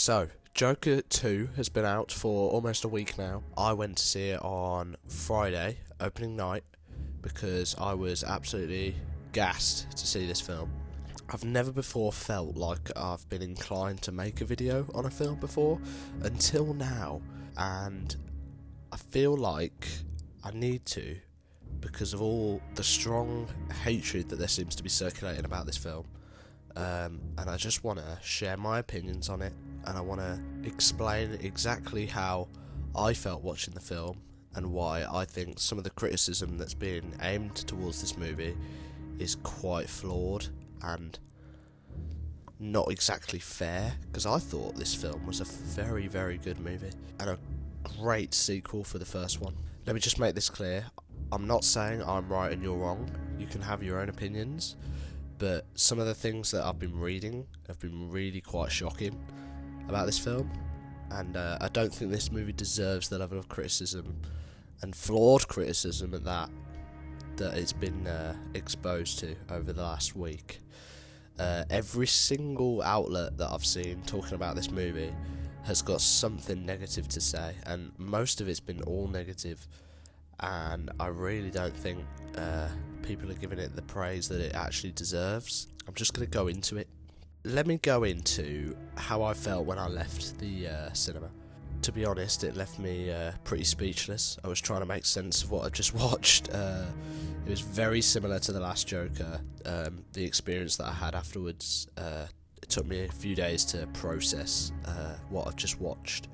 So, Joker 2 has been out for almost a week now. I went to see it on Friday, opening night, because I was absolutely gassed to see this film. I've never before felt like I've been inclined to make a video on a film before, until now, and I feel like I need to, because of all the strong hatred that there seems to be circulating about this film. And I just want to share my opinions on it, and I want to explain exactly how I felt watching the film and why I think some of the criticism that's being aimed towards this movie is quite flawed and not exactly fair, because I thought this film was a very, very good movie and a great sequel for the first one. Let me just make this clear. I'm not saying I'm right and you're wrong. You can have your own opinions, but some of the things that I've been reading have been really quite shocking about this film, and I don't think this movie deserves the level of criticism, and flawed criticism at that it's been exposed to over the last week. Every single outlet that I've seen talking about this movie has got something negative to say, and most of it's been all negative, and I really don't think people are giving it the praise that it actually deserves. I'm just going to go into it. Let me go into how I felt when I left the cinema. To be honest, it left me pretty speechless. I was trying to make sense of what I just watched. It was very similar to The Last Joker. The experience that I had afterwards, it took me a few days to process what I've just watched,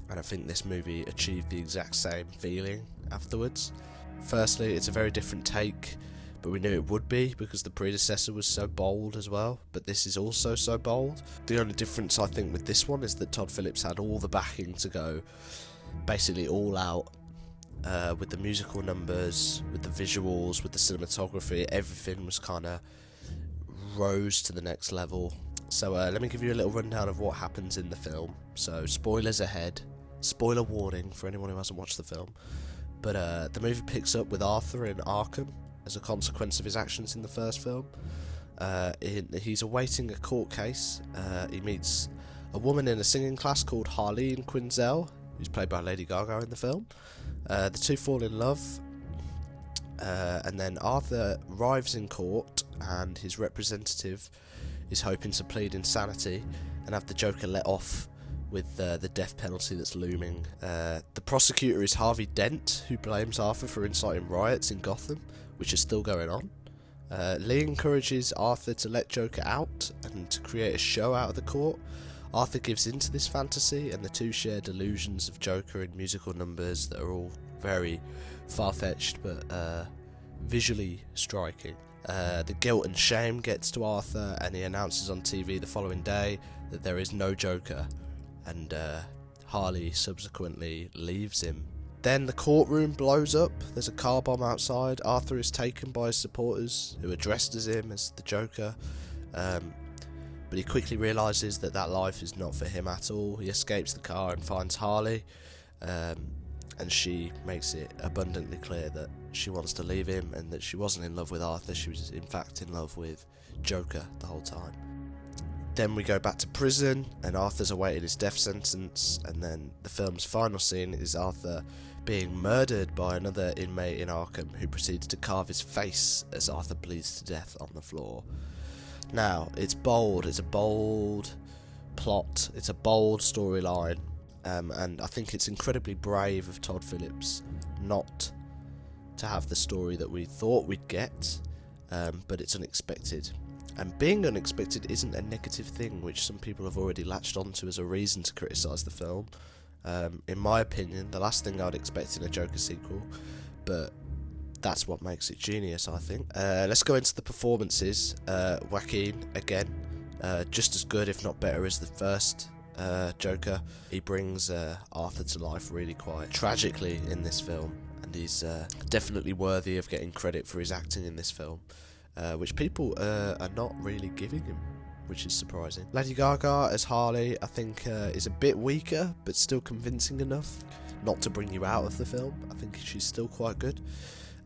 and I think this movie achieved the exact same feeling afterwards. Firstly, it's a very different take, but we knew it would be because the predecessor was so bold as well, but this is also so bold. The only difference I think with this one is that Todd Phillips had all the backing to go basically all out, with the musical numbers, with the visuals, with the cinematography. Everything was kind of rose to the next level. So let me give you a little rundown of what happens in the film. So spoilers ahead, spoiler warning for anyone who hasn't watched the film. But the movie picks up with Arthur in Arkham as a consequence of his actions in the first film. He's awaiting a court case. He meets a woman in a singing class called Harley in Quinzel, who's played by Lady Gaga in the film. The two fall in love, and then Arthur arrives in court, and his representative is hoping to plead insanity and have the Joker let off with the death penalty that's looming. The prosecutor is Harvey Dent, who blames Arthur for inciting riots in Gotham, which is still going on. Lee encourages Arthur to let Joker out and to create a show out of the court. Arthur gives into this fantasy, and the two share delusions of Joker in musical numbers that are all very far-fetched but visually striking. The guilt and shame gets to Arthur, and he announces on TV the following day that there is no Joker, and Harley subsequently leaves him. Then the courtroom blows up. There's a car bomb outside. Arthur is taken by his supporters, who are dressed as him, as the Joker, but he quickly realises that life is not for him at all. He escapes the car and finds Harley, and she makes it abundantly clear that she wants to leave him and that she wasn't in love with Arthur. She was in fact in love with Joker the whole time. Then we go back to prison, and Arthur's awaiting his death sentence, and then the film's final scene is Arthur being murdered by another inmate in Arkham, who proceeds to carve his face as Arthur bleeds to death on the floor. Now, it's bold, it's a bold plot, it's a bold storyline, and I think it's incredibly brave of Todd Phillips not to have the story that we thought we'd get, but it's unexpected. And being unexpected isn't a negative thing, which some people have already latched onto as a reason to criticise the film. In my opinion, the last thing I'd expect in a Joker sequel, but that's what makes it genius, I think. Let's go into the performances. Joaquin, again, just as good, if not better, as the first Joker. He brings Arthur to life really quite tragically in this film, and he's definitely worthy of getting credit for his acting in this film, which people are not really giving him, which is surprising. Lady Gaga as Harley, I think, is a bit weaker, but still convincing enough not to bring you out of the film. I think she's still quite good.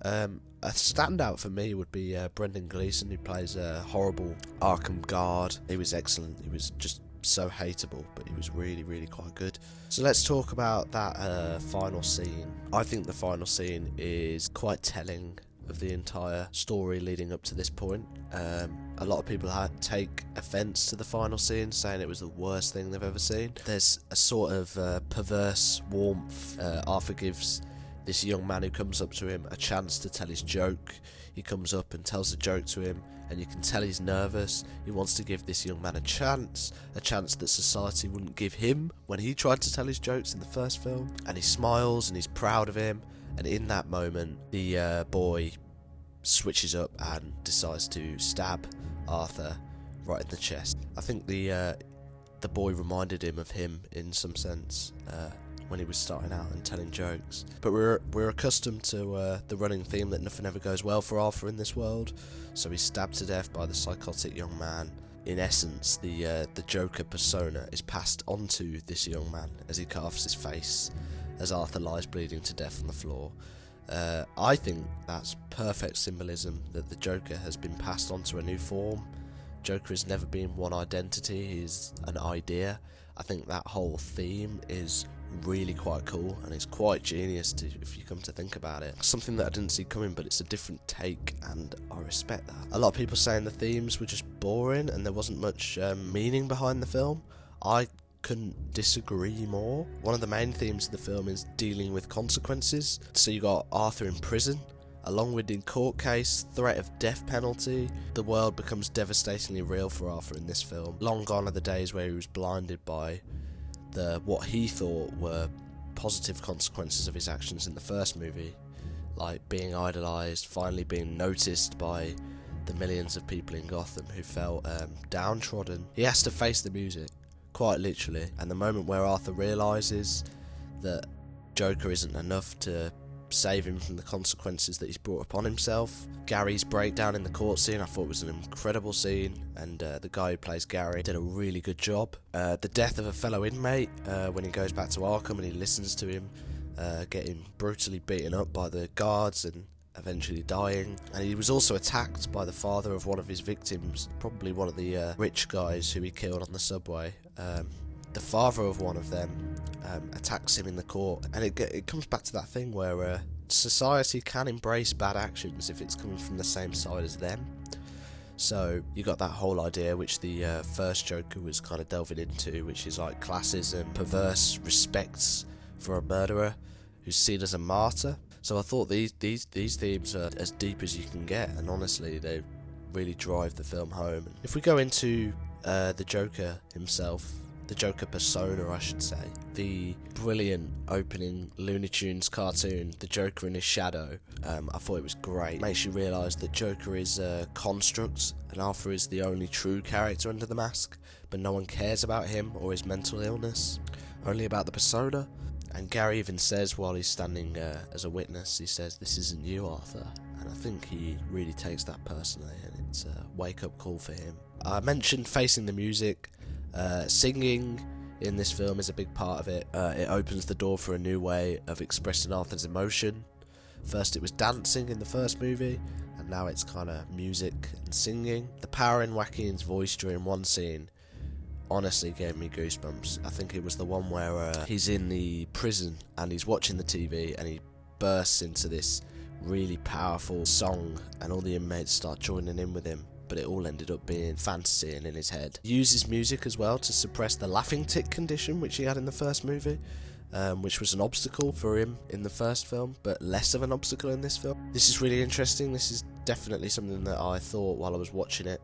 A standout for me would be Brendan Gleeson, who plays a horrible Arkham guard. He was excellent. He was just so hateable, but he was really, really quite good. So let's talk about that final scene. I think the final scene is quite telling of the entire story leading up to this point. A lot of people take offence to the final scene, saying it was the worst thing they've ever seen. There's a sort of perverse warmth. Arthur gives this young man who comes up to him a chance to tell his joke. He comes up and tells the joke to him, and you can tell he's nervous. He wants to give this young man a chance that society wouldn't give him when he tried to tell his jokes in the first film. And he smiles and he's proud of him, and in that moment the boy switches up and decides to stab Arthur right in the chest. I think the boy reminded him of him in some sense when he was starting out and telling jokes. But we're accustomed to the running theme that nothing ever goes well for Arthur in this world, so he's stabbed to death by the psychotic young man. In essence, the Joker persona is passed onto this young man as he carves his face, as Arthur lies bleeding to death on the floor. I think that's perfect symbolism that the Joker has been passed on to a new form. Joker has never been one identity, he's an idea. I think that whole theme is really quite cool, and it's quite genius if you come to think about it. Something that I didn't see coming, but it's a different take, and I respect that. A lot of people saying the themes were just boring and there wasn't much meaning behind the film. I couldn't disagree more. One of the main themes of the film is dealing with consequences. So you got Arthur in prison, a long-winded court case, threat of death penalty. The world becomes devastatingly real for Arthur in this film. Long gone are the days where he was blinded by what he thought were positive consequences of his actions in the first movie, like being idolised, finally being noticed by the millions of people in Gotham who felt downtrodden. He has to face the music, quite literally, and the moment where Arthur realises that Joker isn't enough to save him from the consequences that he's brought upon himself. Gary's breakdown in the court scene I thought was an incredible scene, and the guy who plays Gary did a really good job. The death of a fellow inmate when he goes back to Arkham and he listens to him getting brutally beaten up by the guards and eventually dying. And he was also attacked by the father of one of his victims, probably one of the rich guys who he killed on the subway. The father of one of them attacks him in the court, and it comes back to that thing where society can embrace bad actions if it's coming from the same side as them. So you got that whole idea which the first Joker was kind of delving into, which is like classism, perverse respects for a murderer who's seen as a martyr. So I thought these themes are as deep as you can get, and honestly they really drive the film home. If we go into the Joker himself, the Joker persona I should say, the brilliant opening Looney Tunes cartoon, The Joker in His Shadow, I thought it was great. It makes you realise that Joker is a construct and Arthur is the only true character under the mask, but no one cares about him or his mental illness, only about the persona. And Gary even says while he's standing as a witness, he says, "This isn't you, Arthur." And I think he really takes that personally, and it's a wake-up call for him. I mentioned facing the music. Singing in this film is a big part of it. It opens the door for a new way of expressing Arthur's emotion. First it was dancing in the first movie, and now it's kind of music and singing. The power in Joaquin's voice during one scene honestly gave me goosebumps. I think it was the one where he's in the prison and he's watching the TV and he bursts into this really powerful song and all the inmates start joining in with him, but it all ended up being fantasy and in his head. He uses music as well to suppress the laughing tic condition which he had in the first movie, which was an obstacle for him in the first film, but less of an obstacle in this film. This is really interesting. This is definitely something that I thought while I was watching it.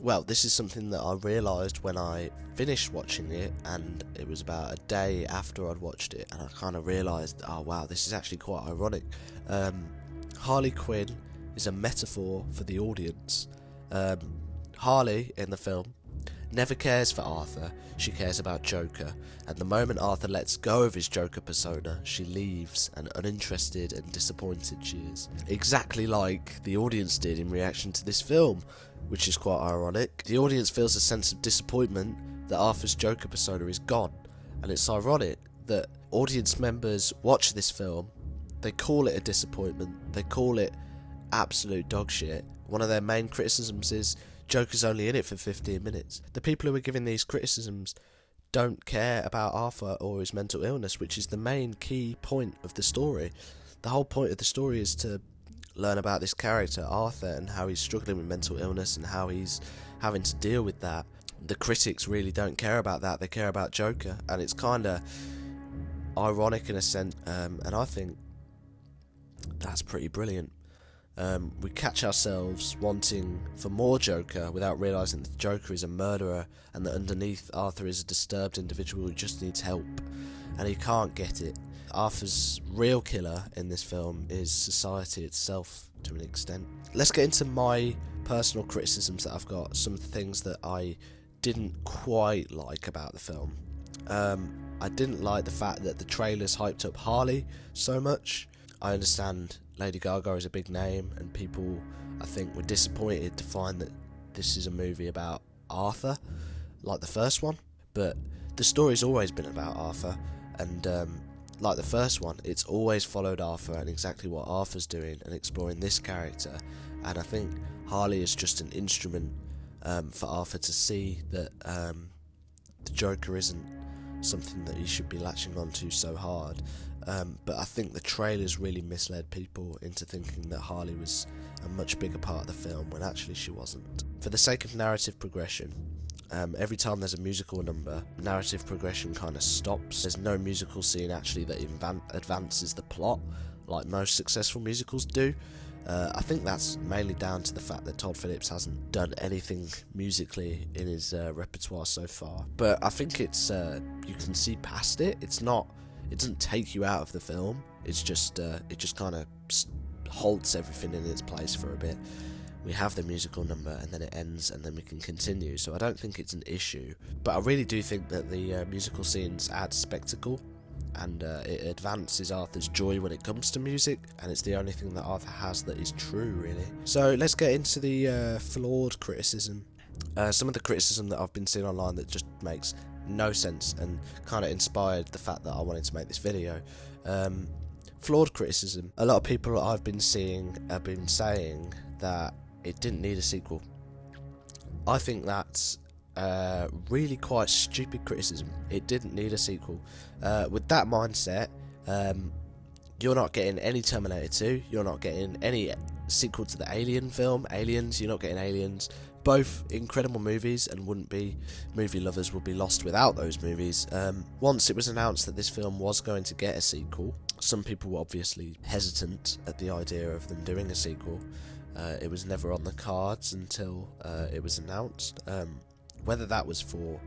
Well, this is something that I realised when I finished watching it, and it was about a day after I'd watched it, and I kind of realised, oh wow, this is actually quite ironic. Harley Quinn is a metaphor for the audience. Harley in the film never cares for Arthur, she cares about Joker, and the moment Arthur lets go of his Joker persona, she leaves, and uninterested and disappointed she is. Exactly like the audience did in reaction to this film, which is quite ironic. The audience feels a sense of disappointment that Arthur's Joker persona is gone, and it's ironic that audience members watch this film, they call it a disappointment, they call it absolute dog shit. One of their main criticisms is Joker's only in it for 15 minutes. The people who are giving these criticisms don't care about Arthur or his mental illness, which is the main key point of the story. The whole point of the story is to learn about this character, Arthur, and how he's struggling with mental illness and how he's having to deal with that. The critics really don't care about that. They care about Joker, and it's kind of ironic in a sense, and I think that's pretty brilliant. We catch ourselves wanting for more Joker without realising that the Joker is a murderer and that underneath Arthur is a disturbed individual who just needs help, and he can't get it. Arthur's real killer in this film is society itself to an extent. Let's get into my personal criticisms that I've got, some of the things that I didn't quite like about the film. I didn't like the fact that the trailers hyped up Harley so much. I understand Lady Gaga is a big name, and people, I think, were disappointed to find that this is a movie about Arthur, like the first one. But the story's always been about Arthur, and like the first one, it's always followed Arthur and exactly what Arthur's doing and exploring this character. And I think Harley is just an instrument for Arthur to see that the Joker isn't something that he should be latching onto so hard. But I think the trailers really misled people into thinking that Harley was a much bigger part of the film when actually she wasn't. For the sake of narrative progression, every time there's a musical number, narrative progression kind of stops. There's no musical scene actually that advances the plot like most successful musicals do. I think that's mainly down to the fact that Todd Phillips hasn't done anything musically in his repertoire so far. But I think it's you can see past it. It doesn't take you out of the film. It's just it just kind of halts everything in its place for a bit. We have the musical number and then it ends and then we can continue, so I don't think it's an issue. But I really do think that the musical scenes add spectacle, and it advances Arthur's joy when it comes to music, and it's the only thing that Arthur has that is true, really. So let's get into the flawed criticism. Some of the criticism that I've been seeing online that just makes no sense and kind of inspired the fact that I wanted to make this video. Flawed criticism. A lot of people I've been seeing have been saying that it didn't need a sequel. I think that's really quite stupid criticism. It didn't need a sequel. With that mindset, you're not getting any Terminator 2, you're not getting any sequel to the Alien film, Aliens, you're not getting Aliens. Both incredible movies, and wouldn't be, movie lovers would be lost without those movies. Once it was announced that this film was going to get a sequel, some people were obviously hesitant at the idea of them doing a sequel. It was never on the cards until it was announced. Whether that was for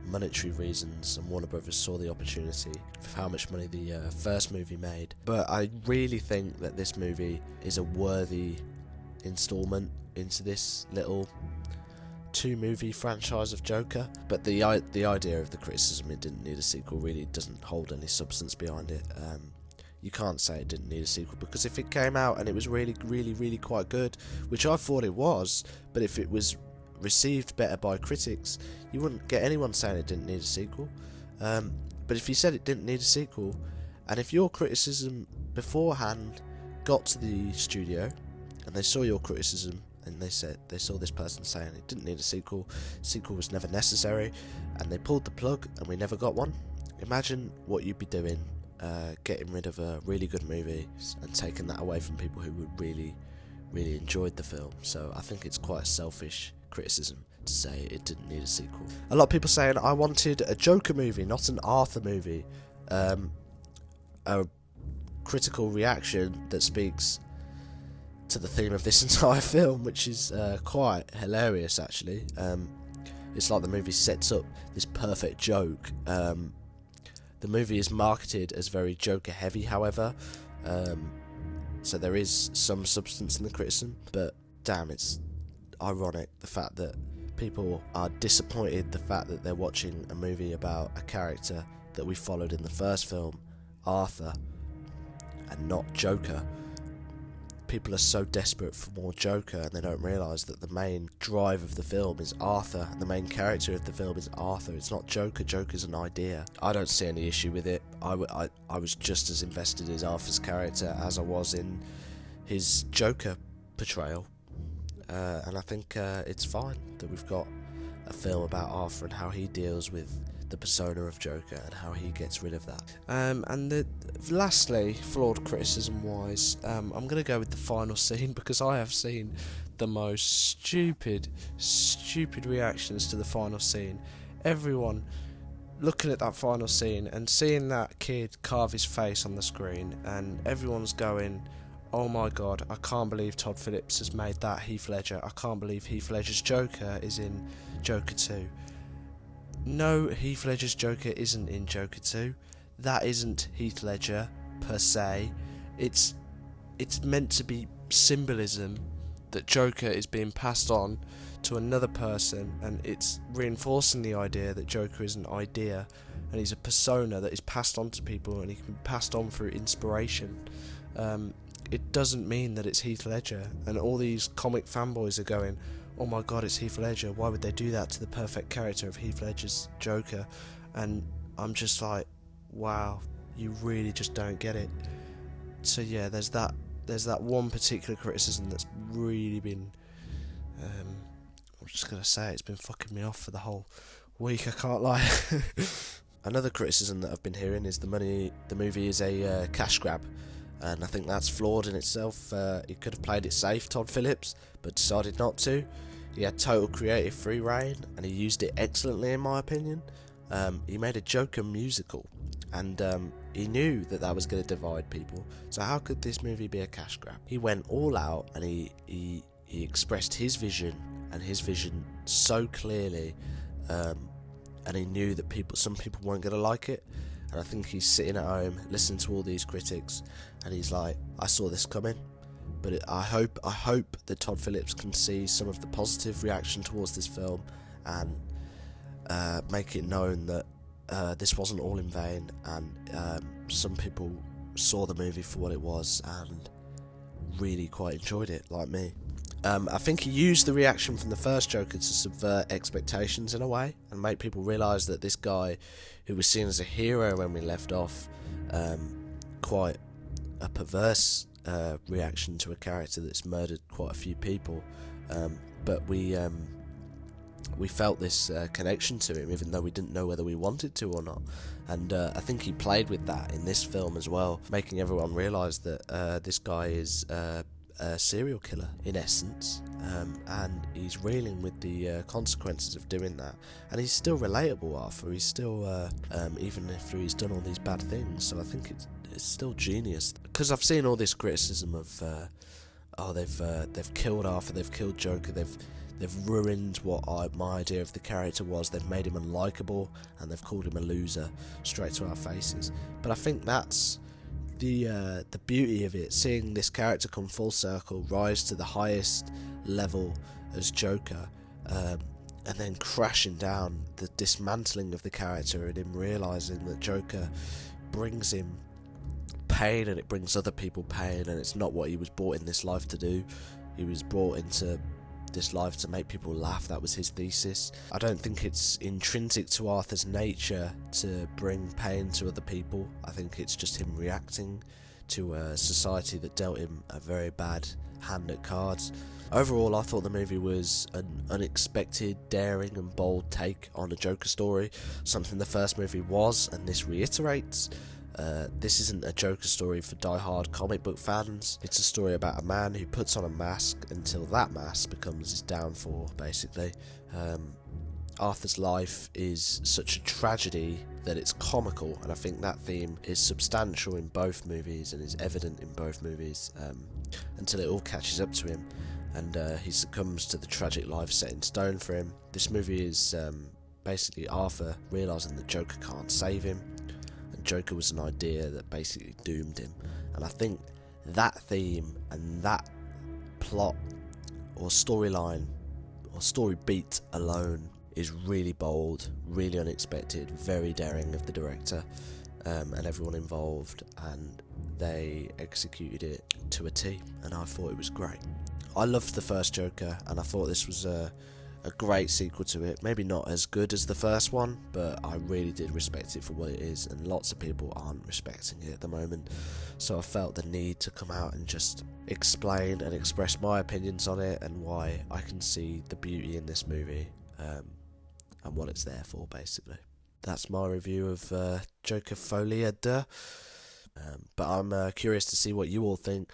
monetary reasons and Warner Brothers saw the opportunity of how much money the first movie made. But I really think that this movie is a worthy installment into this little 2-movie franchise of Joker. But the idea of the criticism it didn't need a sequel really doesn't hold any substance behind it. You can't say it didn't need a sequel, because if it came out and it was really quite good, which I thought it was, but if it was received better by critics, you wouldn't get anyone saying it didn't need a sequel. But if you said it didn't need a sequel, and if your criticism beforehand got to the studio and they saw your criticism and they saw this person saying it didn't need a sequel was never necessary, and they pulled the plug and we never got one, imagine what you'd be doing, getting rid of a really good movie and taking that away from people who would really enjoyed the film. So I think it's quite a selfish criticism to say it didn't need a sequel. A lot of people saying I wanted a Joker movie, not an Arthur movie. A critical reaction that speaks to the theme of this entire film, which is quite hilarious actually. It's like the movie sets up this perfect joke. The movie is marketed as very Joker heavy, however, so there is some substance in the criticism, but damn, it's ironic the fact that people are disappointed the fact that they're watching a movie about a character that we followed in the first film, Arthur, and not Joker. People are so desperate for more Joker and they don't realise that the main drive of the film is Arthur, and the main character of the film is Arthur. It's not Joker. Joker's an idea. I don't see any issue with it. I was just as invested in Arthur's character as I was in his Joker portrayal. and I think it's fine that we've got a film about Arthur and how he deals with the persona of Joker and how he gets rid of that. Lastly, flawed criticism wise, I'm going to go with the final scene, because I have seen the most stupid reactions to the final scene. Everyone looking at that final scene and seeing that kid carve his face on the screen, and everyone's going, oh my god, I can't believe Todd Phillips has made that Heath Ledger. I can't believe Heath Ledger's Joker is in Joker 2. No, Heath Ledger's Joker isn't in Joker 2. That isn't Heath Ledger, per se. It's meant to be symbolism that Joker is being passed on to another person, and it's reinforcing the idea that Joker is an idea, and he's a persona that is passed on to people, and he can be passed on through inspiration. It doesn't mean that it's Heath Ledger, and all these comic fanboys are going, oh my god, it's Heath Ledger, why would they do that to the perfect character of Heath Ledger's Joker? And I'm just like, wow, you really just don't get it. So yeah, there's that one particular criticism that's really been, I'm just going to say, it's been fucking me off for the whole week, I can't lie. Another criticism that I've been hearing is the movie is a cash grab. And I think that's flawed in itself. He could have played it safe, Todd Phillips, but decided not to. He had total creative free reign, and he used it excellently in my opinion. He made a Joker musical, and he knew that was going to divide people. So how could this movie be a cash grab? He went all out, and he expressed his vision, and his vision so clearly, and he knew that some people weren't going to like it. And I think he's sitting at home listening to all these critics, and he's like, I saw this coming, but I hope that Todd Phillips can see some of the positive reaction towards this film, and make it known that this wasn't all in vain, and some people saw the movie for what it was and really quite enjoyed it, like me. I think he used the reaction from the first Joker to subvert expectations in a way, and make people realise that this guy, who was seen as a hero when we left off, quite a perverse reaction to a character that's murdered quite a few people, but we felt this connection to him, even though we didn't know whether we wanted to or not. And I think he played with that in this film as well, making everyone realise that this guy is a serial killer in essence, and he's reeling with the consequences of doing that. And he's still relatable, Arthur. He's still, even after he's done all these bad things. So I think it's still genius. Because I've seen all this criticism of, they've killed Arthur, they've killed Joker, they've ruined what my idea of the character was. They've made him unlikable, and they've called him a loser straight to our faces. But I think that's the beauty of it, seeing this character come full circle, rise to the highest level as Joker, and then crashing down, the dismantling of the character, and him realising that Joker brings him pain, and it brings other people pain, and it's not what he was brought in this life to do. He was brought into this life to make people laugh. That was his thesis. I don't think it's intrinsic to Arthur's nature to bring pain to other people. I think it's just him reacting to a society that dealt him a very bad hand at cards. Overall, I thought the movie was an unexpected, daring and bold take on a Joker story, something the first movie was, and this reiterates. This isn't a Joker story for die-hard comic book fans. It's a story about a man who puts on a mask until that mask becomes his downfall, basically. Arthur's life is such a tragedy that it's comical, and I think that theme is substantial in both movies and is evident in both movies, until it all catches up to him, and he succumbs to the tragic life set in stone for him. This movie is basically Arthur realising that Joker can't save him, and Joker was an idea that basically doomed him. And I think that theme and that plot or storyline or story beat alone is really bold, really unexpected, very daring of the director and everyone involved, and they executed it to a T, and I thought it was great. I loved the first Joker, and I thought this was a a great sequel to it. Maybe not as good as the first one, but I really did respect it for what it is, and lots of people aren't respecting it at the moment. So I felt the need to come out and just explain and express my opinions on it and why I can see the beauty in this movie, and what it's there for, basically. That's my review of Joker Folie à Deux. But I'm curious to see what you all think.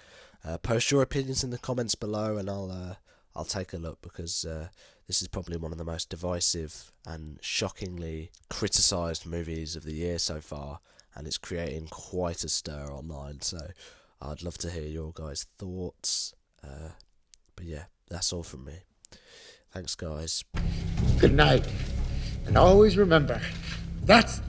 Post your opinions in the comments below, and I'll take a look, because this is probably one of the most divisive and shockingly criticised movies of the year so far, and it's creating quite a stir online, so I'd love to hear your guys' thoughts. But yeah, that's all from me. Thanks, guys. Good night, and always remember, that's...